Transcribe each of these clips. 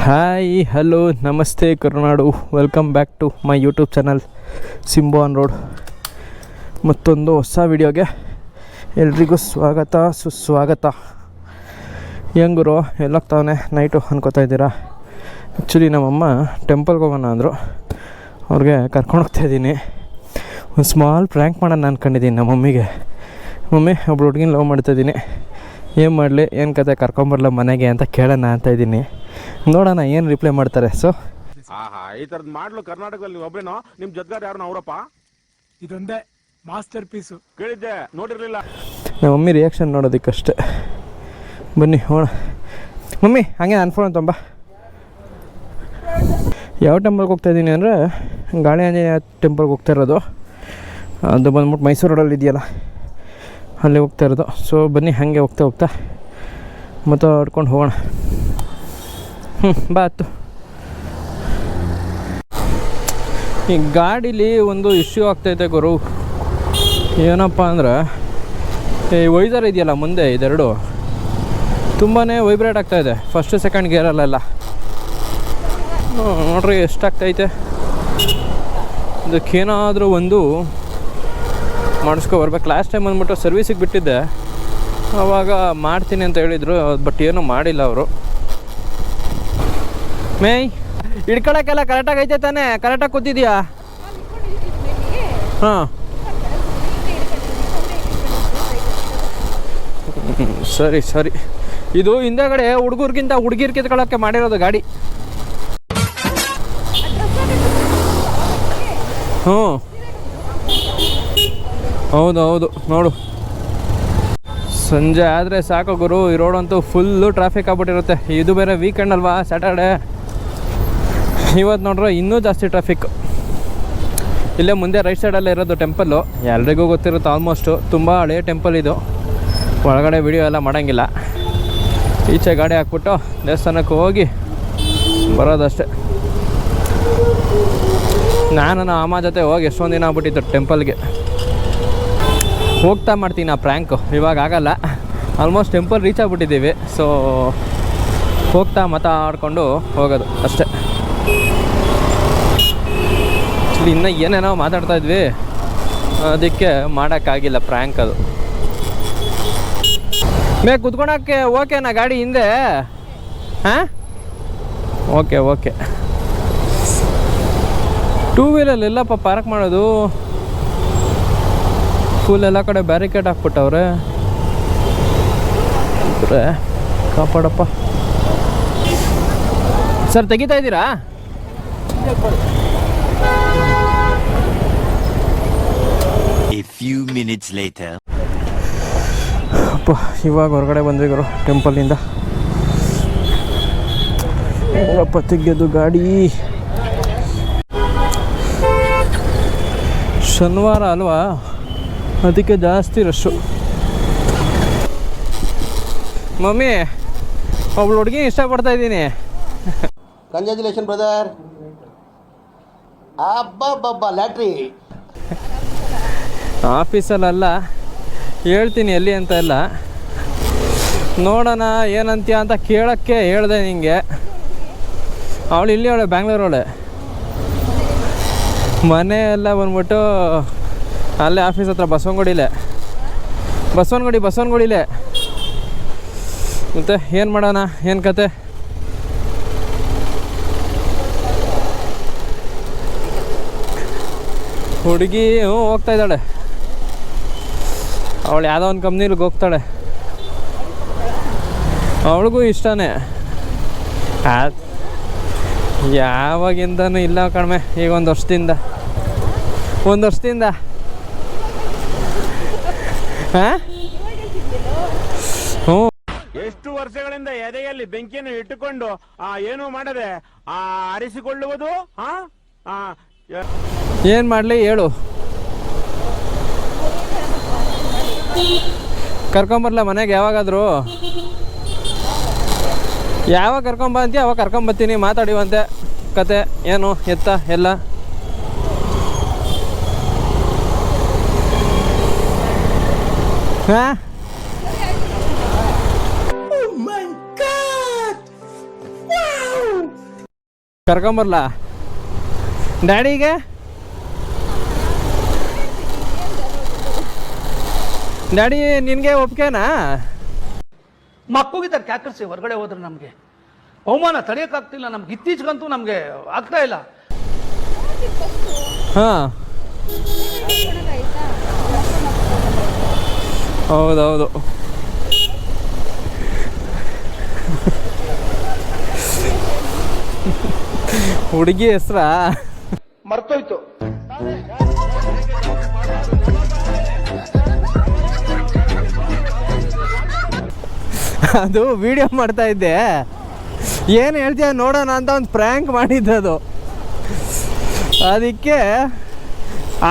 Hi hello ನಮಸ್ತೆ Karunadu. Welcome back to my YouTube channel Simbu on road. ಮತ್ತೊಂದು ಹೊಸ ವಿಡಿಯೋಗೆ ಎಲ್ರಿಗೂ ಸ್ವಾಗತ ಸುಸ್ವಾಗತ. ಹೆಂಗುರು ಎಲ್ಲೋಗ್ತಾವನೆ ನೈಟು ಅನ್ಕೋತಾ ಇದ್ದೀರಾ? ಆ್ಯಕ್ಚುಲಿ ನಮ್ಮಮ್ಮ ಟೆಂಪಲ್ಗೆ ಹೋಗೋಣ ಅಂದರು, ಅವ್ರಿಗೆ ಕರ್ಕೊಂಡೋಗ್ತಾಯಿದ್ದೀನಿ. ಒಂದು ಸ್ಮಾಲ್ ಪ್ರ್ಯಾಂಕ್ ಮಾಡೋಣ ಅಂದ್ಕೊಂಡಿದ್ದೀನಿ ನಮ್ಮ ಮಮ್ಮಿಗೆ. ಮಮ್ಮಿ ಒಬ್ಳು ಹುಡುಗಿನ ಲವ್ ಮಾಡ್ತಾಯಿದ್ದೀನಿ, ಏನು ಮಾಡಲಿ, ಏನು ಕತೆ, ಕರ್ಕೊಂಬರಲ್ಲ ಮನೆಗೆ ಅಂತ ಕೇಳೋಣ ಅಂತ ಇದ್ದೀನಿ. ನೋಡೋಣ ಏನು ರಿಪ್ಲೈ ಮಾಡ್ತಾರೆ. ಸೊ ಈ ಥರದ್ದು ಮಾಡ್ಲು ಕರ್ನಾಟಕದಲ್ಲಿ ನೀವು ಒಬ್ಬರೇನೋ, ನಿಮ್ಮ ಜೊತೆಗಾರ ಯಾರು ಅವರಪ್ಪ? ಇದೊಂದೇ ಮಾಸ್ಟರ್ ಪೀಸು. ಕೇಳಿದ್ದೆ, ನೋಡಿರಲಿಲ್ಲ. ನಮ್ಮ ಮಮ್ಮಿ ರಿಯಾಕ್ಷನ್ ನೋಡೋದಕ್ಕಷ್ಟೆ. ಬನ್ನಿ ಹೋಣ. ಮಮ್ಮಿ ಹಾಗೆ ನನ್ನ ಫೋನ್ ತೊಂಬ. ಯಾವ ಟೆಂಪಲ್ಗೆ ಹೋಗ್ತಾಯಿದ್ದೀನಿ ಅಂದರೆ ಗಾಳಿ ಆಂಜನೇಯ ಟೆಂಪಲ್ಗೆ ಹೋಗ್ತಾ ಇರೋದು. ಅದು ಬಂದ್ಬಿಟ್ಟು ಮೈಸೂರು ರೋಡಲ್ಲಿ ಇದೆಯಲ್ಲ, ಅಲ್ಲಿ ಹೋಗ್ತಾ ಇರೋದು. ಸೊ ಬನ್ನಿ ಹಾಗೆ ಹೋಗ್ತಾ ಮಾತಾಡ್ಕೊಂಡು ಹೋಗೋಣ. ಬಾ ಹತ್ತು. ಈ ಗಾಡೀಲಿ ಒಂದು ಇಶ್ಯೂ ಆಗ್ತೈತೆ ಗುರು. ಏನಪ್ಪ ಅಂದ್ರೆ ಈ ವೈಸರ್ ಇದೆಯಲ್ಲ ಮುಂದೆ, ಇದೆರಡು ತುಂಬಾ ವೈಬ್ರೇಟ್ ಆಗ್ತಾಯಿದೆ. ಫಸ್ಟ್ ಸೆಕೆಂಡ್ ಗೇರಲ್ಲೆಲ್ಲ ನೋಡ್ರಿ ಎಷ್ಟಾಗ್ತೈತೆ. ಇದಕ್ಕೇನಾದರೂ ಒಂದು ಮಾಡಿಸ್ಕೊಬರ್ಬೇಕು. ಲಾಸ್ಟ್ ಟೈಮ್ ಬಂದ್ಬಿಟ್ಟು ಸರ್ವೀಸಿಗೆ ಬಿಟ್ಟಿದ್ದೆ, ಆವಾಗ ಮಾಡ್ತೀನಿ ಅಂತ ಹೇಳಿದರು, ಬಟ್ ಏನೂ ಮಾಡಿಲ್ಲ ಅವರು. ಮೇಯ್ ಹಿಡ್ಕೊಳಕ್ಕೆಲ್ಲ ಕರೆಕ್ಟಾಗಿ ಐತೆ ತಾನೇ? ಕರೆಕ್ಟಾಗಿ ಕೂತಿದ್ಯಾ? ಹಾಂ ಸರಿ ಸರಿ. ಇದು ಹಿಂದೆಗಡೆ ಹುಡುಗರಿಗಿಂತ ಹುಡುಗಿರ್ ಕಿತ್ಕೊಳ್ಳೋಕ್ಕೆ ಮಾಡಿರೋದು ಗಾಡಿ. ಹ್ಞೂ ಹೌದು ನೋಡು. ಸಂಜೆ ಆದರೆ ಸಾಕು ಗುರು, ಈ ರೋಡಂತೂ ಫುಲ್ಲು ಟ್ರಾಫಿಕ್ ಆಗ್ಬಿಟ್ಟಿರುತ್ತೆ. ಇದು ಬೇರೆ ವೀಕೆಂಡ್ ಅಲ್ವಾ, ಸ್ಯಾಟರ್ಡೆ. ಇವತ್ತು ನೋಡ್ರೆ ಇನ್ನೂ ಜಾಸ್ತಿ ಟ್ರಾಫಿಕ್. ಇಲ್ಲೇ ಮುಂದೆ ರೈಟ್ ಸೈಡಲ್ಲೇ ಇರೋದು ಟೆಂಪಲ್ಲು, ಎಲ್ರಿಗೂ ಗೊತ್ತಿರುತ್ತೆ ಆಲ್ಮೋಸ್ಟು. ತುಂಬ ಹಳೆಯ ಟೆಂಪಲ್ ಇದು. ಒಳಗಡೆ ವಿಡಿಯೋ ಎಲ್ಲ ಮಾಡೋಂಗಿಲ್ಲ, ಈಚೆ ಗಾಡಿ ಹಾಕ್ಬಿಟ್ಟು ದೇವಸ್ಥಾನಕ್ಕೆ ಹೋಗಿ ಬರೋದಷ್ಟೆ. ನಾನು ಅಮ್ಮ ಜೊತೆ ಹೋಗಿ ಎಷ್ಟೊಂದು ದಿನ ಆಗ್ಬಿಟ್ಟಿತ್ತು ಟೆಂಪಲ್ಗೆ. ಹೋಗ್ತಾ ಮಾಡ್ತೀನಿ ಆ ಪ್ರ್ಯಾಂಕು, ಇವಾಗ ಆಗಲ್ಲ. ಆಲ್ಮೋಸ್ಟ್ ಟೆಂಪಲ್ ರೀಚ್ ಆಗಿಬಿಟ್ಟಿದ್ದೀವಿ. ಸೊ ಹೋಗ್ತಾ ಮಾತಾಡಿಕೊಂಡು ಹೋಗೋದು ಅಷ್ಟೇ. ಆ್ಯಕ್ಚುಲಿ ಇನ್ನೂ ಏನೇನೋ ಮಾತಾಡ್ತಾಯಿದ್ವಿ, ಅದಕ್ಕೆ ಮಾಡೋಕ್ಕಾಗಿಲ್ಲ ಪ್ರ್ಯಾಂಕ್. ಅದು ಮೇ ಕುತ್ಕೊಳಕ್ಕೆ ಓಕೆನಾ ಗಾಡಿ ಹಿಂದೆ? ಹಾಂ ಓಕೆ. ಟೂ ವೀಲರ್ ಎಲ್ಲಪ್ಪ ಪಾರ್ಕ್ ಮಾಡೋದು? ಫುಲ್ ಎಲ್ಲ ಕಡೆ ಬ್ಯಾರಿಕೇಡ್ ಹಾಕ್ಬಿಟ್ಟವ್ರೆ. ಕಾಪಾಡಪ್ಪ. ಸರ್ ತೆಗಿತಾ ಇದ್ದೀರಾ? A few minutes later. ಅಪ್ಪ ಇವಾಗ ಹೊರಗಡೆ ಬಂದ್ವಿ ಗುರು ಟೆಂಪಲಿಂದ. ಹೇಳಪ್ಪ ತೆಗೆಯೋದು ಗಾಡಿ. ಶನಿವಾರ ಅಲ್ವಾ, ಅದಕ್ಕೆ ಜಾಸ್ತಿ ರಶ್ಶು. ಮಮ್ಮಿ ಒಬ್ಳು ಹುಡುಗಿ ಇಷ್ಟಪಡ್ತಾ ಇದ್ದೀನಿ. Congratulation brother. ಅಬ್ಬಬ್ಬಬ್ಬ ಲ್ಯಾಟ್ರಿ. ಆಫೀಸಲ್ಲ, ಹೇಳ್ತೀನಿ ಎಲ್ಲಿ ಅಂತ ಎಲ್ಲ. ನೋಡೋಣ ಏನಂತೀಯ ಅಂತ ಕೇಳೋಕ್ಕೆ ಹೇಳ್ದೆ ನಿಂಗೆ. ಅವಳು ಇಲ್ಲಿ ಅವಳೆ ಬ್ಯಾಂಗ್ಳೂರವಳೆ. ಮನೆ ಎಲ್ಲ ಬಂದ್ಬಿಟ್ಟು ಅಲ್ಲೇ ಆಫೀಸ್ ಹತ್ರ ಬಸವನಗುಡಿಲೇ. ಮತ್ತು ಏನು ಮಾಡೋಣ, ಏನು ಕತೆ? ಹುಡುಗಿ ಹೋಗ್ತಾ ಇದ್ದಾಳೆ. ಅವಳು ಯಾವುದೋ ಒಂದು ಕಂಪ್ನಿಲಿಗೆ ಹೋಗ್ತಾಳೆ. ಅವಳಿಗೂ ಇಷ್ಟನೇ. ಯಾವಾಗಿಂದನೂ ಇಲ್ಲ ಕಡಿಮೆ, ಈಗ ಒಂದು ವರ್ಷದಿಂದ ಹಾಂ. ಹ್ಞೂ, ಎಷ್ಟು ವರ್ಷಗಳಿಂದ ಎದೆಯಲ್ಲಿ ಬೆಂಕಿಯನ್ನು ಇಟ್ಟುಕೊಂಡು ಏನು ಮಾಡದೆ ಆರಿಸಿಕೊಳ್ಳುವುದು? ಏನು ಮಾಡಲಿ ಹೇಳು? ಕರ್ಕೊಂಬರಲ್ಲ ಮನೆಗೆ ಯಾವಾಗಾದರೂ? ಯಾವಾಗ ಕರ್ಕೊಂಬಂತೀಯ ಅವಾಗ ಕರ್ಕೊಂಬರ್ತೀನಿ, ಮಾತಾಡಿವಂತೆ ಕತೆ ಏನು ಎತ್ತ ಎಲ್ಲ. ಹಾಂ ಕರ್ಕೊಂಬರ್ಲಾ ಡ್ಯಾಡಿಗೆ? ಡ್ಯಾಡಿ ನಿನಗೆ ಒಪ್ಕೆನಾ? ಮಕ್ಕಳಿದ್ದಾರೆ ಕ್ಯಾಕರ್ಸಿ ಹೊರಗಡೆ ಹೋದ್ರೆ ನಮಗೆ ಅವಮಾನ ತಡೆಯೋಕ್ಕಾಗ್ತಿಲ್ಲ. ನಮ್ಗೆ ಇತ್ತೀಚೆಗಂತೂ ನಮಗೆ ಆಗ್ತಾ ಇಲ್ಲ. ಹಾಂ ಹೌದೌದು. ಹುಡುಗಿ ಹೆಸ್ರಾ ಮರ್ತೋಯ್ತು. ಅದು ವಿಡಿಯೋ ಮಾಡ್ತಾ ಇದ್ದೆ. ಏನು ಹೇಳ್ತೀಯ ನೋಡೋಣ ಅಂತ ಒಂದು ಪ್ರ್ಯಾಂಕ್ ಮಾಡಿದ್ದದು. ಅದಕ್ಕೆ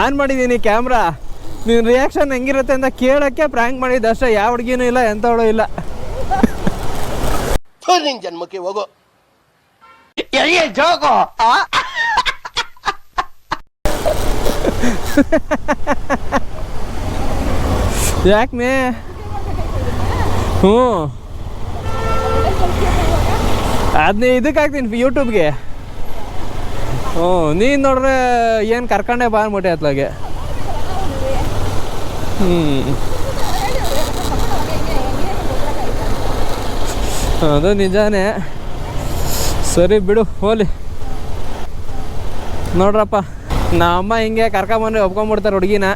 ಆನ್ ಮಾಡಿದ್ದೀನಿ ಕ್ಯಾಮ್ರಾ. ನಿನ್ನ ರಿಯಾಕ್ಷನ್ ಹೆಂಗಿರುತ್ತೆ ಅಂತ ಕೇಳೋಕ್ಕೆ ಪ್ರ್ಯಾಂಕ್ ಮಾಡಿದ್ದು ಅಷ್ಟೇ. ಯಾವ ಹುಡುಗಿನೂ ಇಲ್ಲ, ಎಂಥವಳು ಇಲ್ಲ. ನಿನ್ ಜನ್ಮಕ್ಕೆ ಹೋಗೋ. ಯಾಕೆ? ಹ್ಞೂ ಅದನ್ನೇ ಇದಕ್ಕೆ ಹಾಕ್ತೀನಿ ಯೂಟ್ಯೂಬ್ಗೆ. ಹ್ಞೂ ನೀನು ನೋಡ್ರೆ ಏನು ಕರ್ಕೊಂಡೆ ಬಾ ಅಂದ್ಬಿಟ್ಟೆ ಅತ್ಲಾಗೆ. ಅದು ನಿಜಾನೇ. ಸರಿ ಬಿಡು ಹೋಲಿ. ನೋಡ್ರಪ್ಪ ನಮ್ಮಮ್ಮ ಹಿಂಗೆ ಕರ್ಕೊಂಬಂದ್ರೆ ಒಪ್ಕೊಂಬಿಡ್ತಾರೆ ಹುಡುಗಿನ.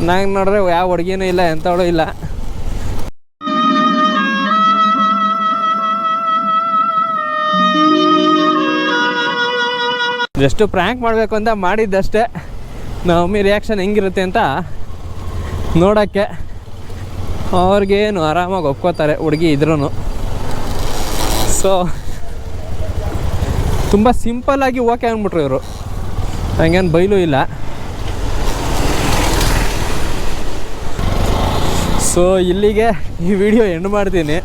ನಂಗೆ ನೋಡ್ರೆ ಯಾವ ಹುಡುಗಿನೂ ಇಲ್ಲ, ಎಂಥವಳು ಇಲ್ಲ. ಜಸ್ಟ್ ಪ್ರ್ಯಾಂಕ್ ಮಾಡಬೇಕು ಅಂತ ಮಾಡಿದ್ದಷ್ಟೇ. ನಮ್ಮಮ್ಮಿ ರಿಯಾಕ್ಷನ್ ಹೆಂಗಿರುತ್ತೆ ಅಂತ ನೋಡೋಕ್ಕೆ. ಅವ್ರಿಗೇನು ಆರಾಮಾಗಿ ಒಪ್ಕೋತಾರೆ ಹುಡುಗಿ ಇದ್ರೂ. ಸೊ ತುಂಬ ಸಿಂಪಲ್ಲಾಗಿ ಓಕೆ ಅಂದ್ಬಿಟ್ರು ಇವರು. ಹಂಗೇನು ಬೈಲೂ ಇಲ್ಲ. ಸೊ ಇಲ್ಲಿಗೆ ಈ ವಿಡಿಯೋ ಎಂಡ್ ಮಾಡ್ತೀನಿ.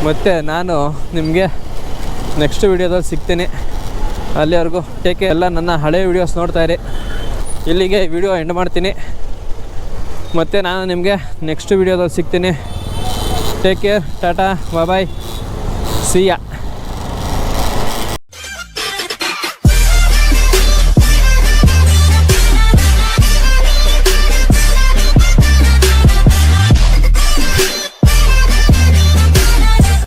ಮತ್ತು ನಾನು ನಿಮಗೆ ನೆಕ್ಸ್ಟ್ ವಿಡಿಯೋದಲ್ಲಿ ಸಿಗ್ತೀನಿ. ಅಲ್ಲಿವರೆಗೂ ಟೇಕ್ ಕೇರ್. ಎಲ್ಲ ನನ್ನ ಹಳೆ ವೀಡಿಯೋಸ್ ನೋಡ್ತಾಯಿರಿ. ಇಲ್ಲಿಗೆ ವಿಡಿಯೋ ಎಂಡ್ ಮಾಡ್ತೀನಿ. ಮತ್ತು ನಾನು ನಿಮಗೆ ನೆಕ್ಸ್ಟ್ ವಿಡಿಯೋದಲ್ಲಿ ಸಿಗ್ತೀನಿ. Take care. Tata bye. See ಯಾ.